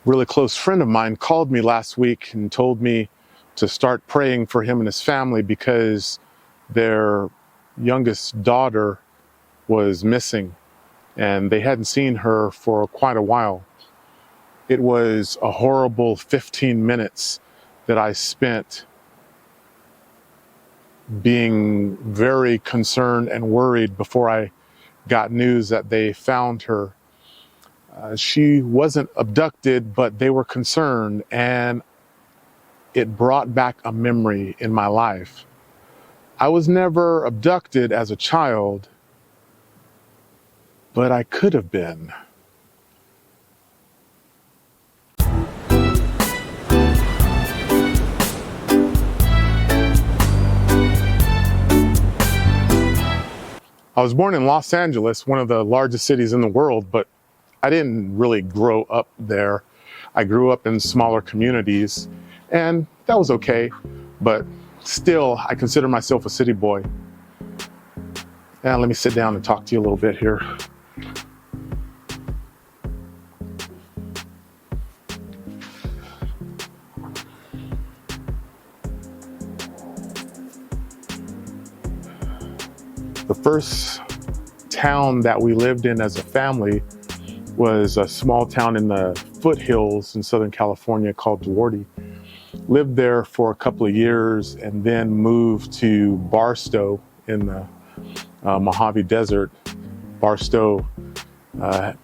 really close friend of mine called me last week and told me to start praying for him and his family because their youngest daughter was missing and they hadn't seen her for quite a while. It was a horrible 15 minutes that I spent being very concerned and worried before I got news that they found her. She wasn't abducted, but they were concerned, and it brought back a memory in my life. I was never abducted as a child, but I could have been. I was born in Los Angeles, one of the largest cities in the world, but I didn't really grow up there. I grew up in smaller communities, and that was okay, but still, I consider myself a city boy. Now, let me sit down and talk to you a little bit here. The first town that we lived in as a family was a small town in the foothills in Southern California called Duarte. Lived there for a couple of years and then moved to Barstow in the Mojave Desert. Barstow,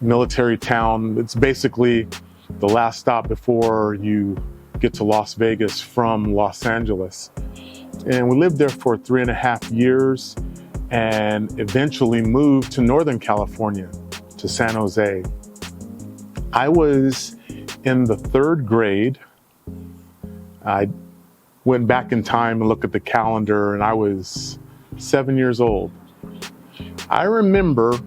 military town. It's basically the last stop before you get to Las Vegas from Los Angeles. And we lived there for 3.5 years and eventually moved to Northern California, to San Jose. I was in the 3rd grade. I went back in time and looked at the calendar, and I was 7 years old. I remember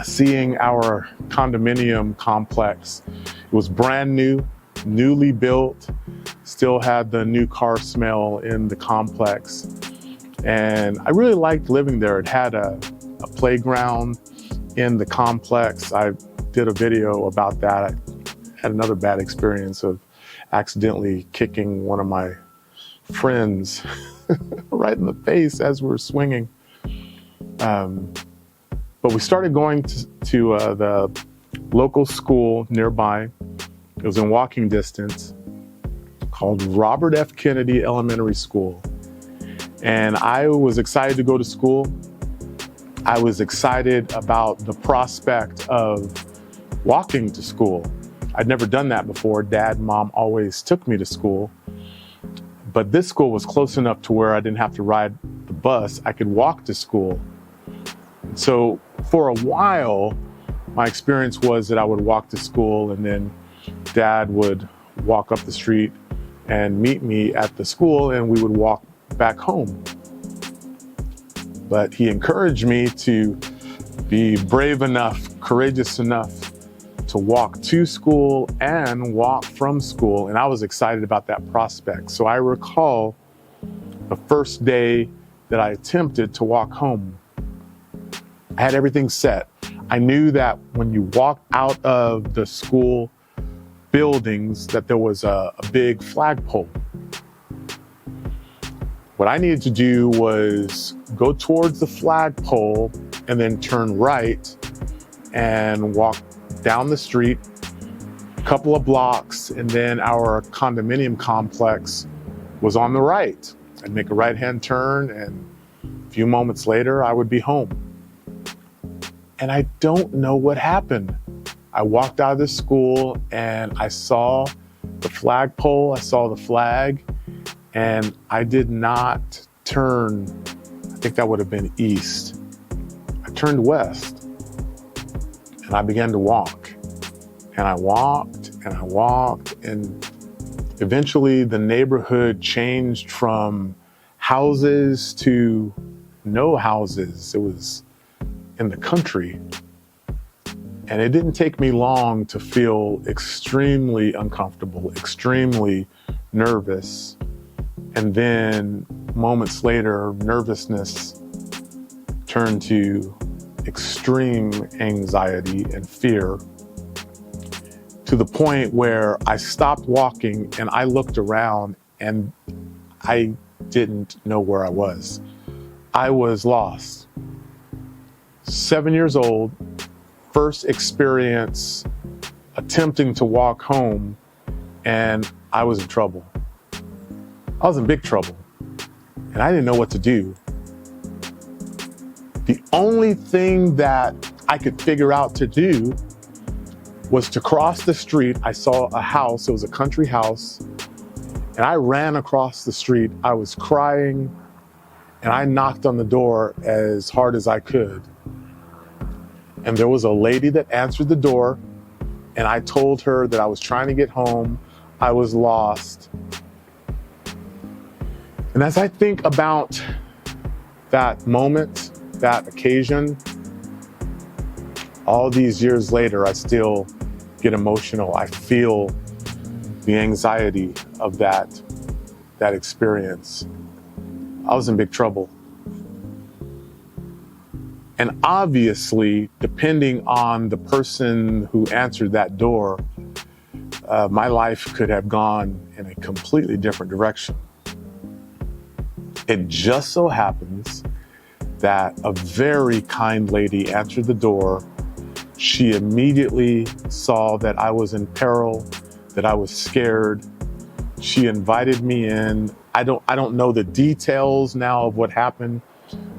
seeing our condominium complex. It was brand new, newly built, still had the new car smell in the complex. And I really liked living there. It had a playground in the complex. I did a video about that. I had another bad experience of accidentally kicking one of my friends right in the face as we were swinging. But we started going to the local school nearby. It was in walking distance, called Robert F. Kennedy Elementary School. And I was excited to go to school. I was excited about the prospect of walking to school. I'd never done that before. Dad and Mom always took me to school. But this school was close enough to where I didn't have to ride the bus. I could walk to school. So for a while, my experience was that I would walk to school and then Dad would walk up the street and meet me at the school and we would walk back home. But he encouraged me to be brave enough, courageous enough to walk to school and walk from school. And I was excited about that prospect. So I recall the first day that I attempted to walk home. I had everything set. I knew that when you walked out of the school buildings that there was a big flagpole. What I needed to do was go towards the flagpole and then turn right and walk down the street a couple of blocks, and then our condominium complex was on the right. I'd make a right-hand turn and a few moments later I would be home. And I don't know what happened. I walked out of the school and I saw the flagpole, I saw the flag, and I did not turn, I think that would have been east. I turned west and I began to walk. And I walked and I walked, and eventually the neighborhood changed from houses to no houses. It was in the country. And it didn't take me long to feel extremely uncomfortable, extremely nervous. And then moments later, nervousness turned to extreme anxiety and fear, to to the point where I stopped walking and I looked around and I didn't know where I was. I was lost. 7 years old, first experience attempting to walk home, and I was in trouble. I was in big trouble, and I didn't know what to do. The only thing that I could figure out to do was to cross the street. I saw a house, it was a country house, and I ran across the street. I was crying, and I knocked on the door as hard as I could. And there was a lady that answered the door, and I told her that I was trying to get home, I was lost. And as I think about that moment, that occasion, all these years later, I still get emotional. I feel the anxiety of that experience. I was in big trouble. And obviously, depending on the person who answered that door, my life could have gone in a completely different direction. It just so happens that a very kind lady answered the door. She immediately saw that I was in peril, that I was scared. She invited me in. I don't know the details now of what happened.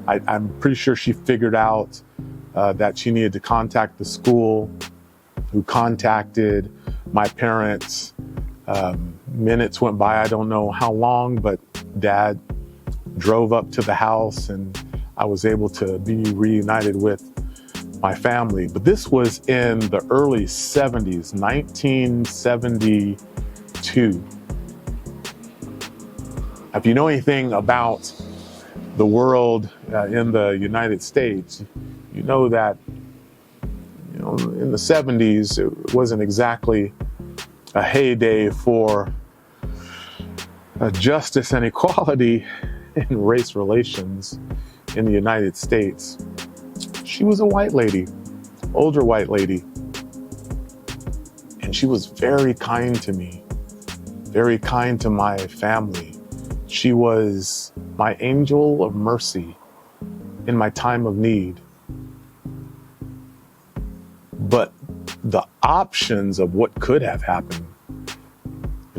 I'm pretty sure she figured out that she needed to contact the school, who contacted my parents. Minutes went by, I don't know how long, but Dad drove up to the house and I was able to be reunited with my family. But this was in the early 70s, 1972. If you know anything about the world in the United States, you know that in the 70s, it wasn't exactly a heyday for justice and equality in race relations in the United States. She was a white lady, older white lady, and she was very kind to me, very kind to my family. She was my angel of mercy in my time of need. But the options of what could have happened,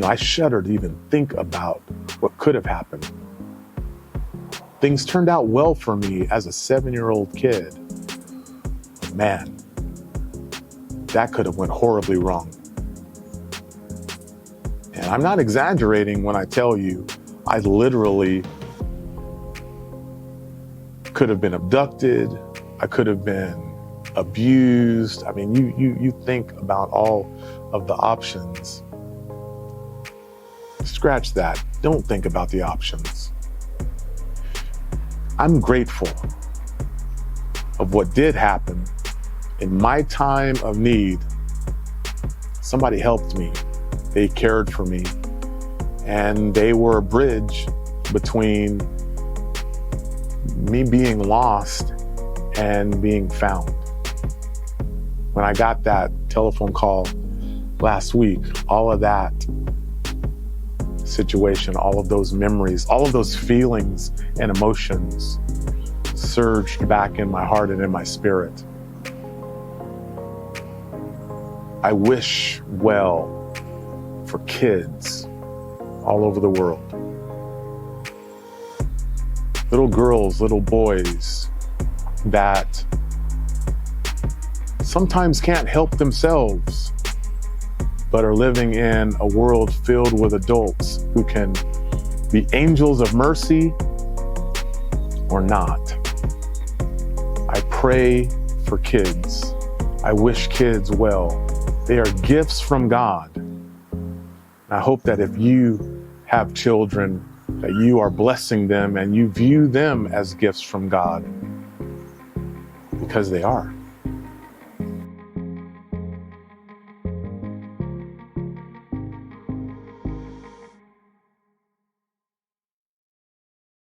I shudder to even think about what could have happened. Things turned out well for me as a 7-year-old kid. But man, that could have went horribly wrong. And I'm not exaggerating when I tell you, I literally could have been abducted. I could have been abused. I mean, you think about all of the options. Scratch that. Don't think about the options. I'm grateful of what did happen. In my time of need, somebody helped me. They cared for me. And they were a bridge between me being lost and being found. When I got that telephone call last week, all of that situation, all of those memories, all of those feelings and emotions surged back in my heart and in my spirit. I wish well for kids all over the world. Little girls, little boys that sometimes can't help themselves, but are living in a world filled with adults who can be angels of mercy or not. I pray for kids. I wish kids well. They are gifts from God. I hope that if you have children, that you are blessing them and you view them as gifts from God, because they are.